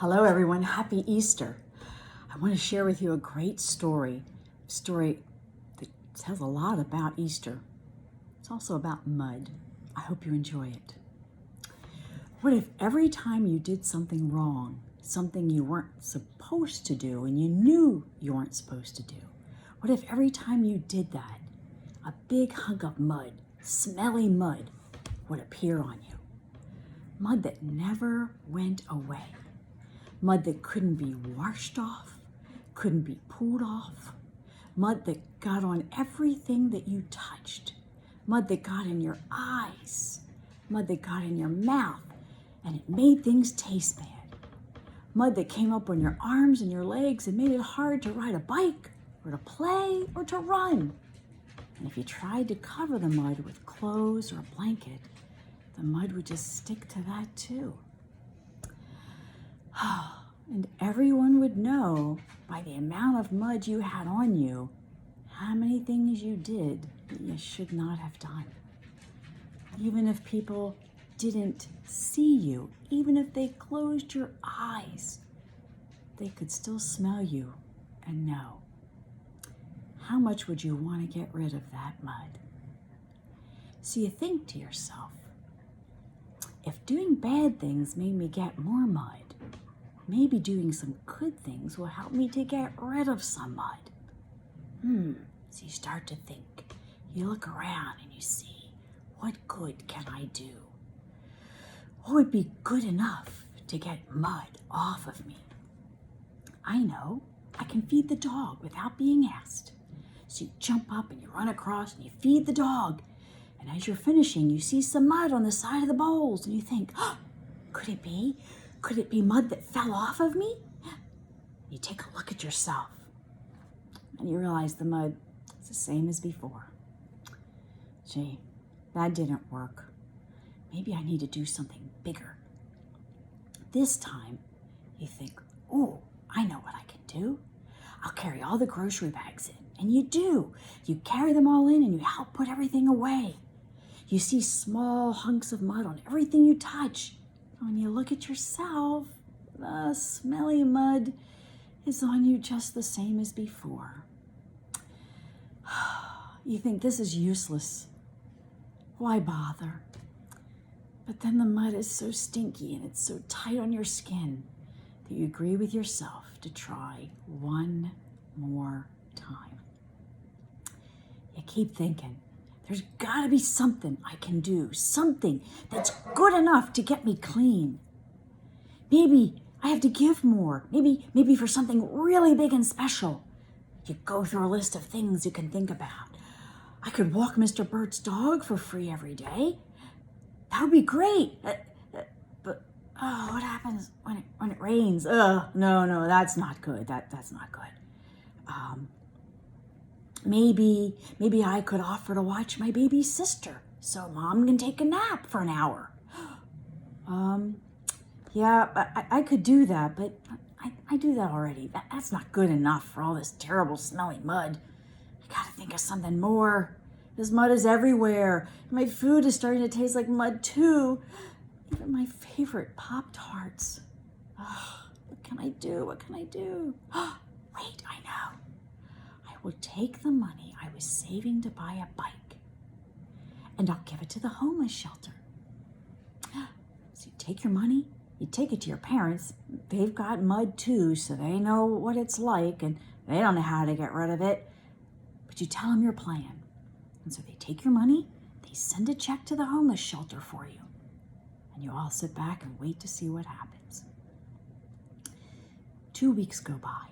Hello everyone, happy Easter. I want to share with you a great story that tells a lot about Easter. It's also about mud. I hope you enjoy it. What if every time you did something wrong, something you weren't supposed to do and you knew you weren't supposed to do, what if every time you did that, a big hunk of mud, smelly mud, would appear on you? Mud that never went away. Mud that couldn't be washed off, couldn't be pulled off. Mud that got on everything that you touched. Mud that got in your eyes. Mud that got in your mouth, and it made things taste bad. Mud that came up on your arms and your legs and made it hard to ride a bike or to play or to run. And if you tried to cover the mud with clothes or a blanket, the mud would just stick to that too. And everyone would know by the amount of mud you had on you how many things you did that you should not have done. Even if people didn't see you, even if they closed your eyes, they could still smell you and know. How much would you want to get rid of that mud? So you think to yourself, if doing bad things made me get more mud, maybe doing some good things will help me to get rid of some mud. So you start to think. You look around and you see, what good can I do? What would be good enough to get mud off of me? I know, I can feed the dog without being asked. So you jump up and you run across and you feed the dog. And as you're finishing, you see some mud on the side of the bowls and you think, could it be? Could it be mud that fell off of me? You take a look at yourself and you realize the mud is the same as before. Gee, that didn't work. Maybe I need to do something bigger. This time you think, oh, I know what I can do. I'll carry all the grocery bags in. And you do. You carry them all in and you help put everything away. You see small hunks of mud on everything you touch. When you look at yourself, the smelly mud is on you just the same as before. You think this is useless. Why bother? But then the mud is so stinky and it's so tight on your skin that you agree with yourself to try one more time. You keep thinking, there's got to be something I can do, something that's good enough to get me clean. Maybe I have to give more, maybe for something really big and special. You go through a list of things you can think about. I could walk Mr. Bert's dog for free every day. That would be great. But what happens when it rains? No, that's not good. That's not good. Maybe I could offer to watch my baby sister so Mom can take a nap for an hour. Yeah, I could do that, but I do that already. That's not good enough for all this terrible smelly mud. I gotta think of something more. This mud is everywhere. My food is starting to taste like mud too. Even my favorite Pop-Tarts. What can I do? Wait, I know. I will take the money I was saving to buy a bike and I'll give it to the homeless shelter. So you take your money, you take it to your parents. They've got mud too, so they know what it's like and they don't know how to get rid of it. But you tell them your plan. And so they take your money, they send a check to the homeless shelter for you. And you all sit back and wait to see what happens. 2 weeks go by.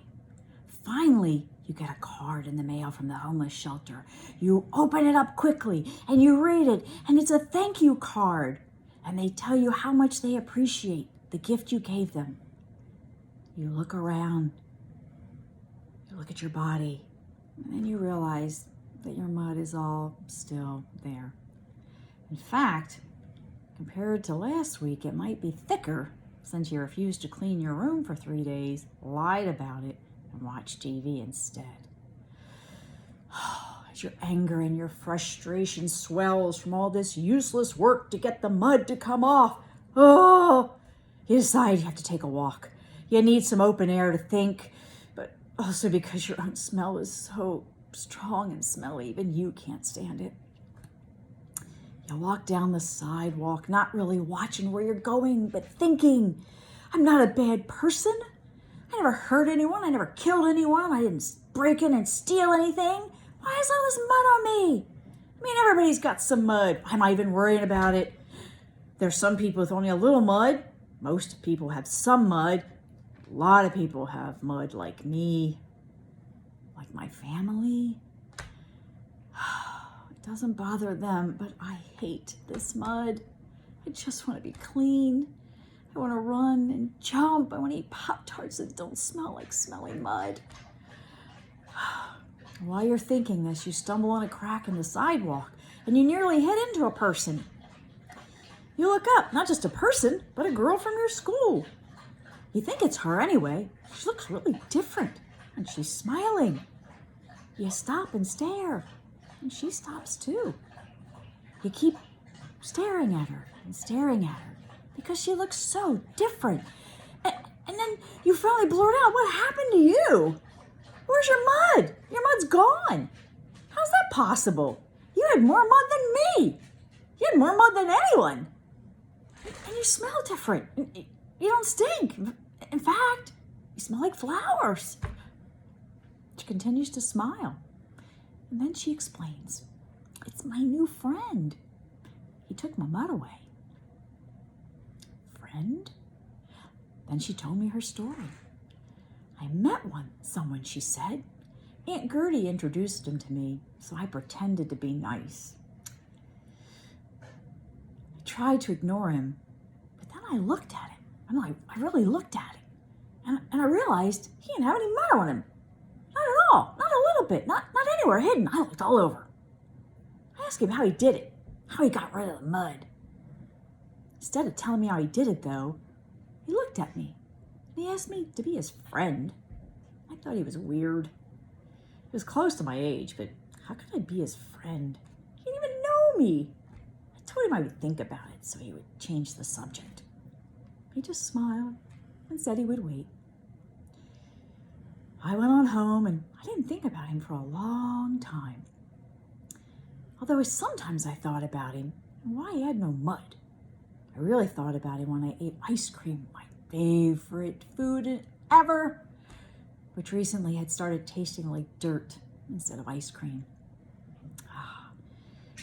Finally, you get a card in the mail from the homeless shelter. You open it up quickly and you read it, and it's a thank you card. And they tell you how much they appreciate the gift you gave them. You look around, you look at your body, and then you realize that your mud is all still there. In fact, compared to last week, it might be thicker since you refused to clean your room for 3 days, lied about it, and watch TV instead. As your anger and your frustration swells from all this useless work to get the mud to come off, you decide you have to take a walk. You need some open air to think, but also because your own smell is so strong and smelly, even you can't stand it. You walk down the sidewalk, not really watching where you're going, but thinking, I'm not a bad person. I never hurt anyone. I never killed anyone. I didn't break in and steal anything. Why is all this mud on me? I mean, everybody's got some mud. Why am I even worrying about it? There's some people with only a little mud. Most people have some mud. A lot of people have mud like me, like my family. It doesn't bother them, but I hate this mud. I just want to be clean. I want to run and jump. I want to eat Pop-Tarts that don't smell like smelly mud. While you're thinking this, you stumble on a crack in the sidewalk and you nearly hit into a person. You look up, not just a person, but a girl from your school. You think it's her anyway. She looks really different and she's smiling. You stop and stare, and she stops too. You keep staring at her and staring at her because she looks so different. And then you finally blurt out, what happened to you? Where's your mud? Your mud's gone. How's that possible? You had more mud than me. You had more mud than anyone. And you smell different. You don't stink. In fact, you smell like flowers. She continues to smile. And then she explains, it's my new friend. He took my mud away. Friend? Then she told me her story. I met someone, she said. Aunt Gertie introduced him to me, so I pretended to be nice. I tried to ignore him, but then I looked at him. I really looked at him. And I realized he didn't have any mud on him. Not at all. Not a little bit. Not anywhere hidden. I looked all over. I asked him how he did it. How he got rid of the mud. Instead of telling me how he did it, though, he looked at me. And he asked me to be his friend. I thought he was weird. He was close to my age, but how could I be his friend? He didn't even know me. I told him I would think about it, so he would change the subject. He just smiled and said he would wait. I went on home, and I didn't think about him for a long time. Although sometimes I thought about him and why he had no mud. I really thought about him when I ate ice cream, my favorite food ever, which recently had started tasting like dirt instead of ice cream.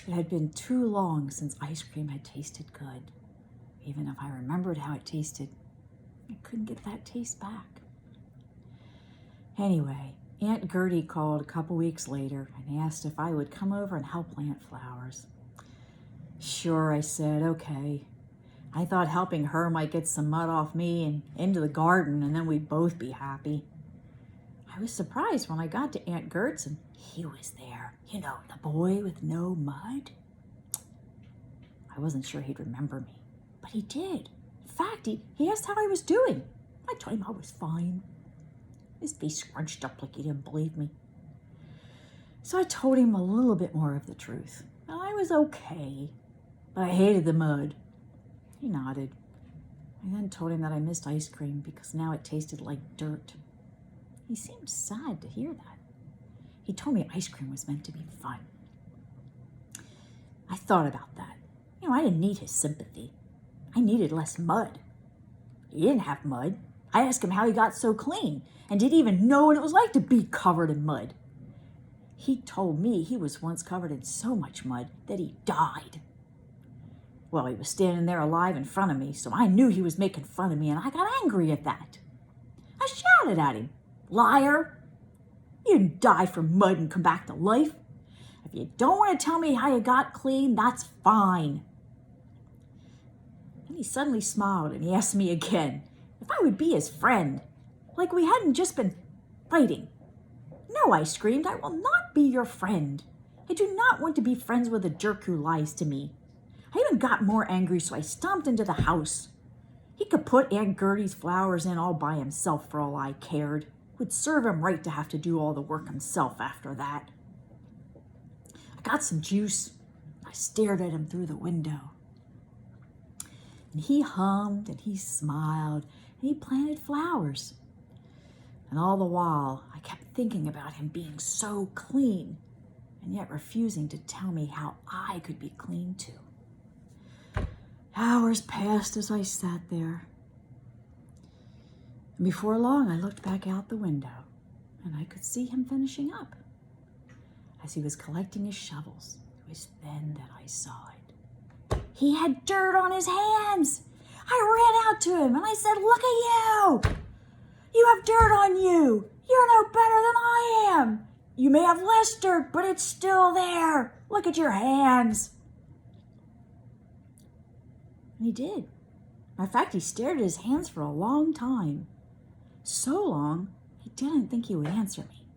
It had been too long since ice cream had tasted good. Even if I remembered how it tasted, I couldn't get that taste back. Anyway, Aunt Gertie called a couple weeks later and asked if I would come over and help plant flowers. Sure, I said, okay. I thought helping her might get some mud off me and into the garden, and then we'd both be happy. I was surprised when I got to Aunt Gert's and he was there. You know, the boy with no mud. I wasn't sure he'd remember me, but he did. In fact, he asked how I was doing. I told him I was fine. His face scrunched up like he didn't believe me. So I told him a little bit more of the truth. I was okay, but I hated the mud. He nodded. I then told him that I missed ice cream because now it tasted like dirt. He seemed sad to hear that. He told me ice cream was meant to be fun. I thought about that. I didn't need his sympathy. I needed less mud. He didn't have mud. I asked him how he got so clean and didn't even know what it was like to be covered in mud. He told me he was once covered in so much mud that he died. Well, he was standing there alive in front of me, so I knew he was making fun of me, and I got angry at that. I shouted at him, "Liar! You didn't die from mud and come back to life. If you don't want to tell me how you got clean, that's fine." Then he suddenly smiled and he asked me again if I would be his friend, like we hadn't just been fighting. "No," I screamed, "I will not be your friend. I do not want to be friends with a jerk who lies to me." I even got more angry, so I stomped into the house. He could put Aunt Gertie's flowers in all by himself for all I cared. It would serve him right to have to do all the work himself after that. I got some juice. I stared at him through the window. And he hummed and he smiled and he planted flowers. And all the while, I kept thinking about him being so clean, and yet refusing to tell me how I could be clean too. Hours passed as I sat there. And before long, I looked back out the window, and I could see him finishing up. As he was collecting his shovels, it was then that I saw it. He had dirt on his hands. I ran out to him and I said, "Look at you! You have dirt on you. You're no better than I am. You may have less dirt, but it's still there. Look at your hands." And he did. In fact, he stared at his hands for a long time. So long, he didn't think he would answer me.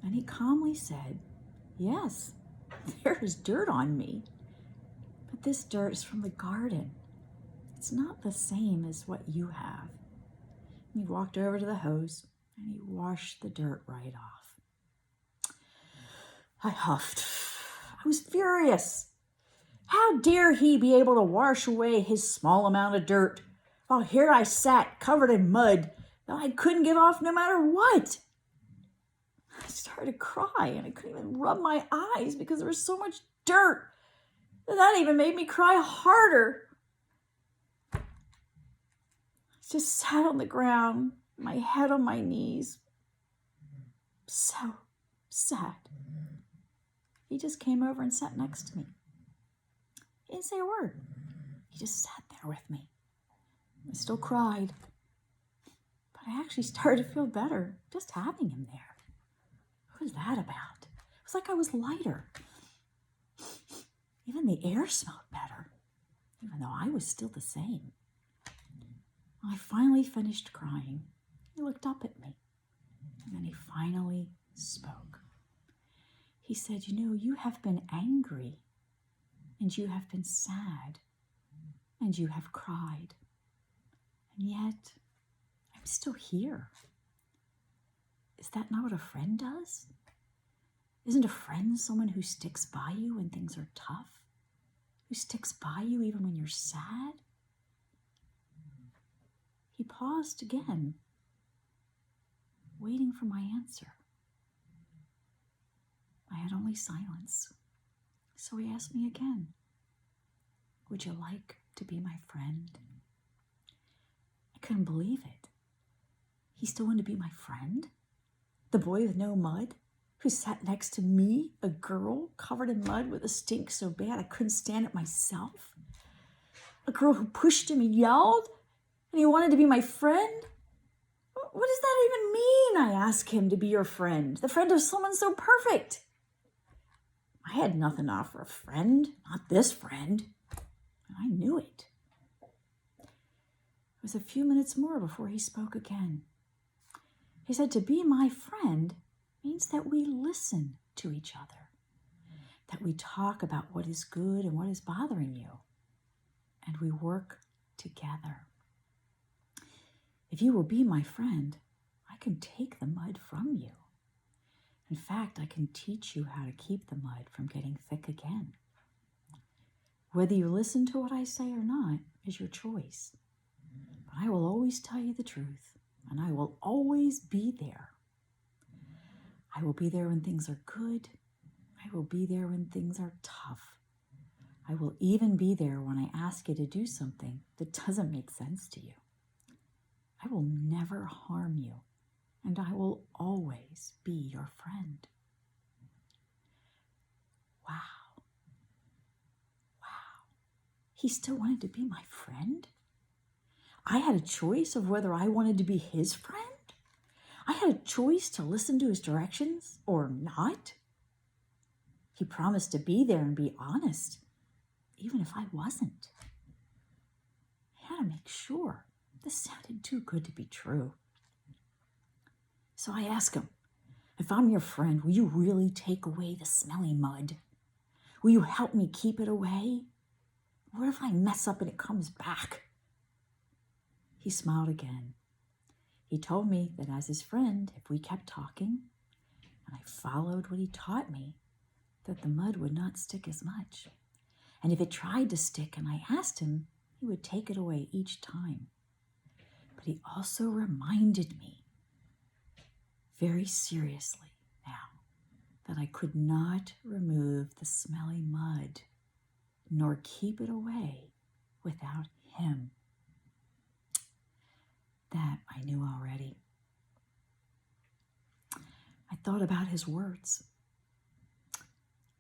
And he calmly said, "Yes, there is dirt on me. But this dirt is from the garden. It's not the same as what you have." And he walked over to the hose and he washed the dirt right off. I huffed. I was furious. How dare he be able to wash away his small amount of dirt, while here I sat covered in mud that I couldn't get off no matter what. I started to cry and I couldn't even rub my eyes because there was so much dirt. That even made me cry harder. I just sat on the ground, my head on my knees. So sad. He just came over and sat next to me. He didn't say a word. He just sat there with me. I still cried. But I actually started to feel better just having him there. What was that about? It was like I was lighter. Even the air smelled better, even though I was still the same. When I finally finished crying, he looked up at me, and then he finally spoke. He said, "You have been angry, and you have been sad, and you have cried, and yet I'm still here. Is that not what a friend does? Isn't a friend someone who sticks by you when things are tough? Who sticks by you even when you're sad?" He paused again, waiting for my answer. I had only silence. So he asked me again, "Would you like to be my friend?" I couldn't believe it. He still wanted to be my friend? The boy with no mud, who sat next to me, a girl covered in mud with a stink so bad I couldn't stand it myself? A girl who pushed him and yelled, and he wanted to be my friend? What does that even mean, I asked him, to be your friend, the friend of someone so perfect? I had nothing to offer a friend, not this friend, and I knew it. It was a few minutes more before he spoke again. He said, "To be my friend means that we listen to each other, that we talk about what is good and what is bothering you, and we work together. If you will be my friend, I can take the mud from you. In fact, I can teach you how to keep the mud from getting thick again. Whether you listen to what I say or not is your choice, but I will always tell you the truth, and I will always be there. I will be there when things are good. I will be there when things are tough. I will even be there when I ask you to do something that doesn't make sense to you. I will never harm you, and I will always be your friend." Wow. Wow. He still wanted to be my friend? I had a choice of whether I wanted to be his friend? I had a choice to listen to his directions or not? He promised to be there and be honest, even if I wasn't. I had to make sure. This sounded too good to be true. So I asked him, "If I'm your friend, will you really take away the smelly mud? Will you help me keep it away? What if I mess up and it comes back?" He smiled again. He told me that as his friend, if we kept talking and I followed what he taught me, that the mud would not stick as much. And if it tried to stick and I asked him, he would take it away each time. But he also reminded me very seriously now that I could not remove the smelly mud nor keep it away without him. That I knew already. I thought about his words.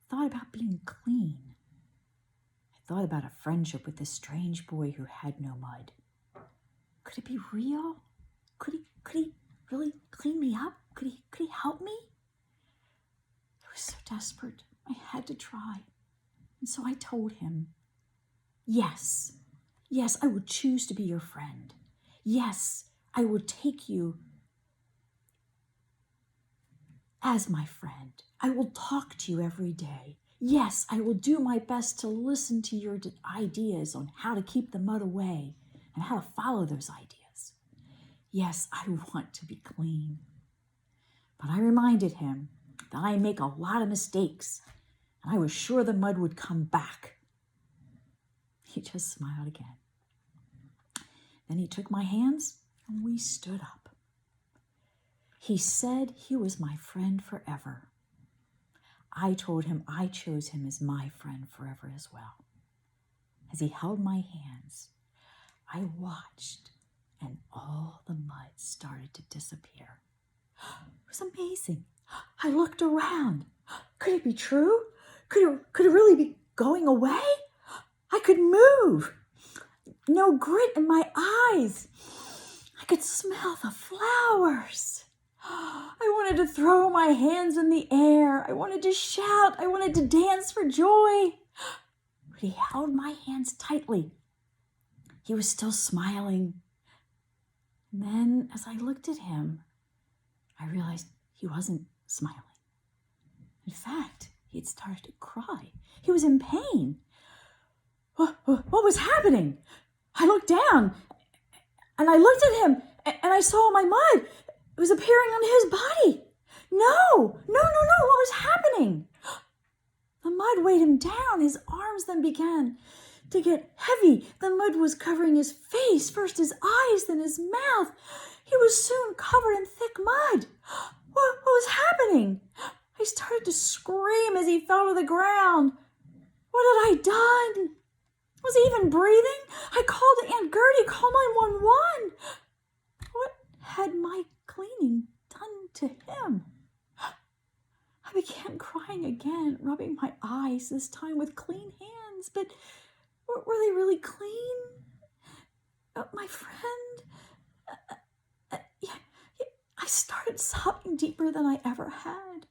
Thought about being clean. I thought about a friendship with this strange boy who had no mud. Could it be real? Could he really clean me up? Could he help me? I was so desperate. I had to try. And so I told him, yes, I would choose to be your friend. Yes, I will take you as my friend. I will talk to you every day. Yes, I will do my best to listen to your ideas on how to keep the mud away and how to follow those ideas. Yes, I want to be clean. But I reminded him that I make a lot of mistakes, and I was sure the mud would come back. He just smiled again. Then he took my hands and we stood up. He said he was my friend forever. I told him I chose him as my friend forever as well. As he held my hands, I watched and all the mud started to disappear. It was amazing. I looked around. Could it be true? Could it really be going away? I could move. No grit in my eyes. I could smell the flowers. I wanted to throw my hands in the air. I wanted to shout. I wanted to dance for joy. But he held my hands tightly. He was still smiling. And then as I looked at him, I realized he wasn't smiling. In fact, he had started to cry. He was in pain. What was happening? I looked down and I looked at him and I saw my mud. It was appearing on his body. No, what was happening? The mud weighed him down. His arms then began to get heavy. The mud was covering his face, first his eyes, then his mouth. He was soon covered in thick mud. What was happening? I started to scream as he fell to the ground. What had I done? Was he even breathing? I called Aunt Gertie, called 911. What had my cleaning done to him? I began crying again, rubbing my eyes, this time with clean hands. But were they really clean? My friend? I started sobbing deeper than I ever had.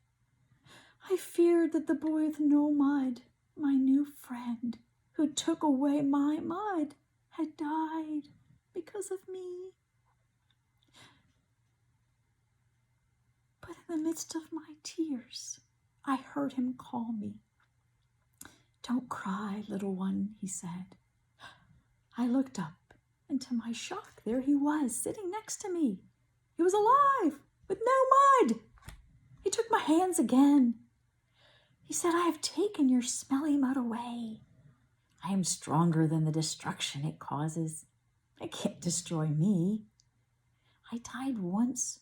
I feared that the boy with no mud, my new friend, who took away my mud, had died because of me. But in the midst of my tears, I heard him call me. "Don't cry, little one," he said. I looked up, and to my shock, there he was, sitting next to me. He was alive, with no mud. He took my hands again. He said, "I have taken your smelly mud away. I am stronger than the destruction it causes. It can't destroy me. I died once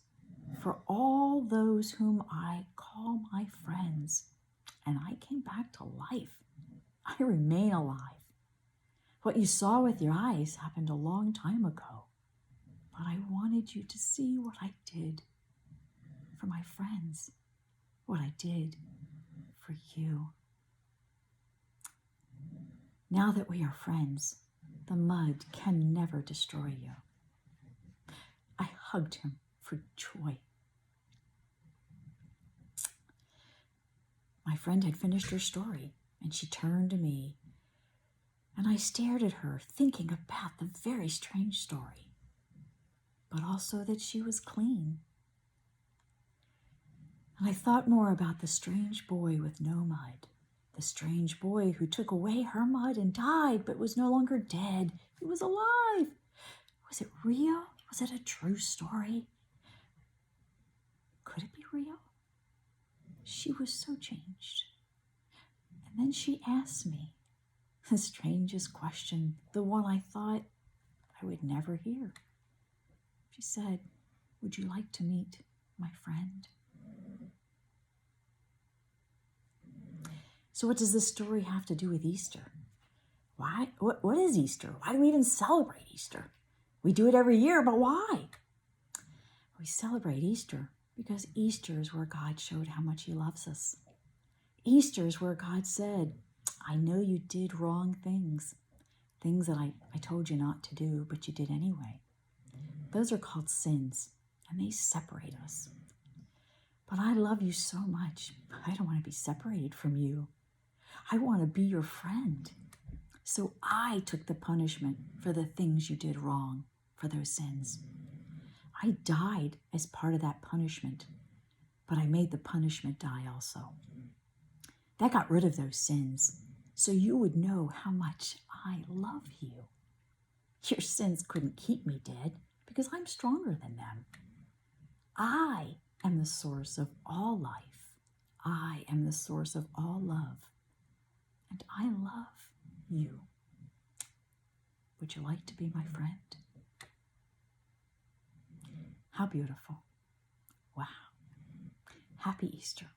for all those whom I call my friends, and I came back to life. I remain alive. What you saw with your eyes happened a long time ago, but I wanted you to see what I did for my friends, what I did for you. Now that we are friends, the mud can never destroy you." I hugged him for joy. My friend had finished her story, and she turned to me, and I stared at her, thinking about the very strange story, but also that she was clean. And I thought more about the strange boy with no mud, the strange boy who took away her mud and died, but was no longer dead. He was alive. Was it real? Was it a true story? Could it be real? She was so changed. And then she asked me the strangest question, the one I thought I would never hear. She said, "Would you like to meet my friend?" So what does this story have to do with Easter? Why? What is Easter? Why do we even celebrate Easter? We do it every year, but why? We celebrate Easter because Easter is where God showed how much he loves us. Easter is where God said, "I know you did wrong things that I told you not to do, but you did anyway." Those are called sins, and they separate us. But I love you so much. I don't want to be separated from you. I want to be your friend. So I took the punishment for the things you did wrong, for those sins. I died as part of that punishment, but I made the punishment die also. That got rid of those sins, so you would know how much I love you. Your sins couldn't keep me dead because I'm stronger than them. I am the source of all life. I am the source of all love. And I love you. Would you like to be my friend? How beautiful. Wow. Happy Easter.